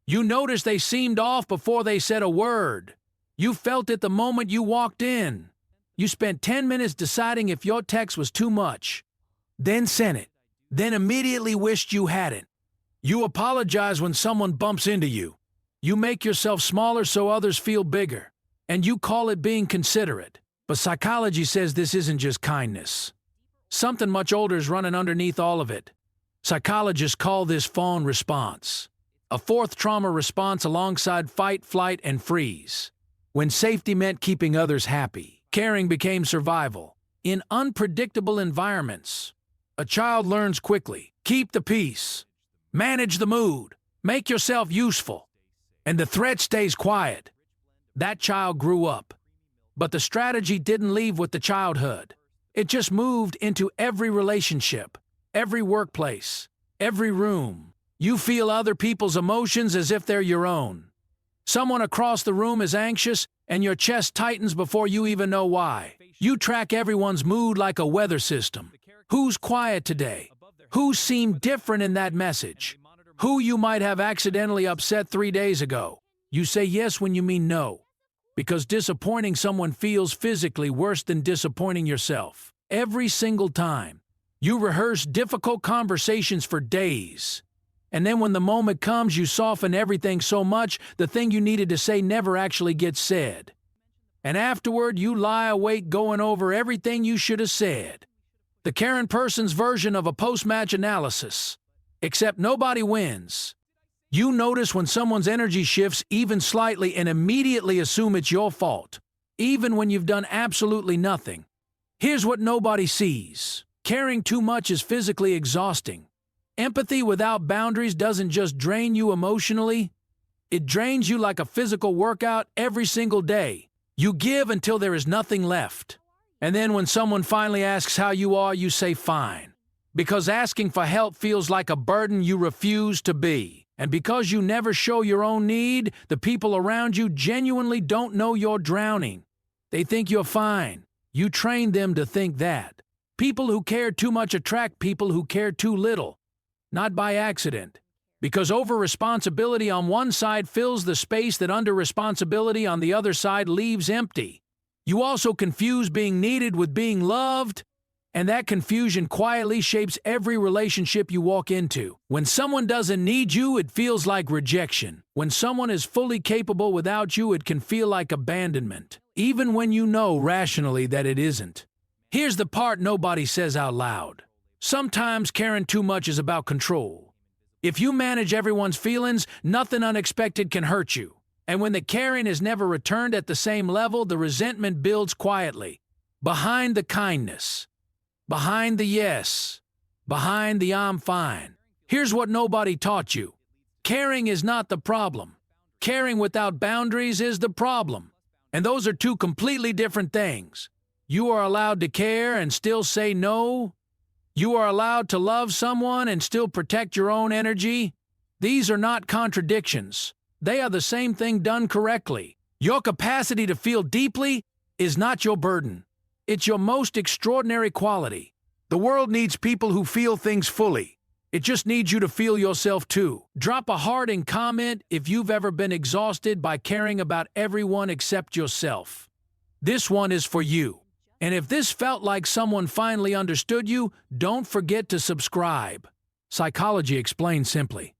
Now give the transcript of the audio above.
You noticed they seemed off before they said a word. You felt it the moment you walked in. You spent 10 minutes deciding if your text was too much. Then sent it. Then immediately wished you hadn't. You apologize when someone bumps into you. You make yourself smaller so others feel bigger. And you call it being considerate. But psychology says this isn't just kindness. Something much older is running underneath all of it. Psychologists call this Fawn response. A fourth trauma response alongside fight, flight, and freeze. When safety meant keeping others happy, caring became survival. In unpredictable environments, a child learns quickly. Keep the peace. Manage the mood. Make yourself useful. And the threat stays quiet. That child grew up. But the strategy didn't leave with the childhood. It just moved into every relationship, every workplace, every room. You feel other people's emotions as if they're your own. Someone across the room is anxious, and your chest tightens before you even know why. You track everyone's mood like a weather system. Who's quiet today? Who seemed different in that message? Who you might have accidentally upset 3 days ago? You say yes when you mean no. Because disappointing someone feels physically worse than disappointing yourself. Every single time. You rehearse difficult conversations for days. And then when the moment comes, you soften everything so much, the thing you needed to say never actually gets said. And afterward, you lie awake going over everything you should have said. The Karen person's version of a post-match analysis. Except nobody wins. You notice when someone's energy shifts even slightly and immediately assume it's your fault, even when you've done absolutely nothing. Here's what nobody sees. Caring too much is physically exhausting. Empathy without boundaries doesn't just drain you emotionally, it drains you like a physical workout every single day. You give until there is nothing left. And then when someone finally asks how you are, you say fine. Because asking for help feels like a burden you refuse to be. And because you never show your own need, the people around you genuinely don't know you're drowning. They think you're fine. You train them to think that. People who care too much attract people who care too little. Not by accident. Because over-responsibility on one side fills the space that under-responsibility on the other side leaves empty. You also confuse being needed with being loved, and that confusion quietly shapes every relationship you walk into. When someone doesn't need you, it feels like rejection. When someone is fully capable without you, it can feel like abandonment, even when you know rationally that it isn't. Here's the part nobody says out loud. Sometimes caring too much is about control. If you manage everyone's feelings, nothing unexpected can hurt you. And when the caring is never returned at the same level, the resentment builds quietly. Behind the kindness. Behind the yes. Behind the I'm fine. Here's what nobody taught you. Caring is not the problem. Caring without boundaries is the problem. And those are two completely different things. You are allowed to care and still say no. You are allowed to love someone and still protect your own energy. These are not contradictions. They are the same thing done correctly. Your capacity to feel deeply is not your burden. It's your most extraordinary quality. The world needs people who feel things fully. It just needs you to feel yourself too. Drop a heart and comment if you've ever been exhausted by caring about everyone except yourself. This one is for you. And if this felt like someone finally understood you, don't forget to subscribe. Psychology explained simply.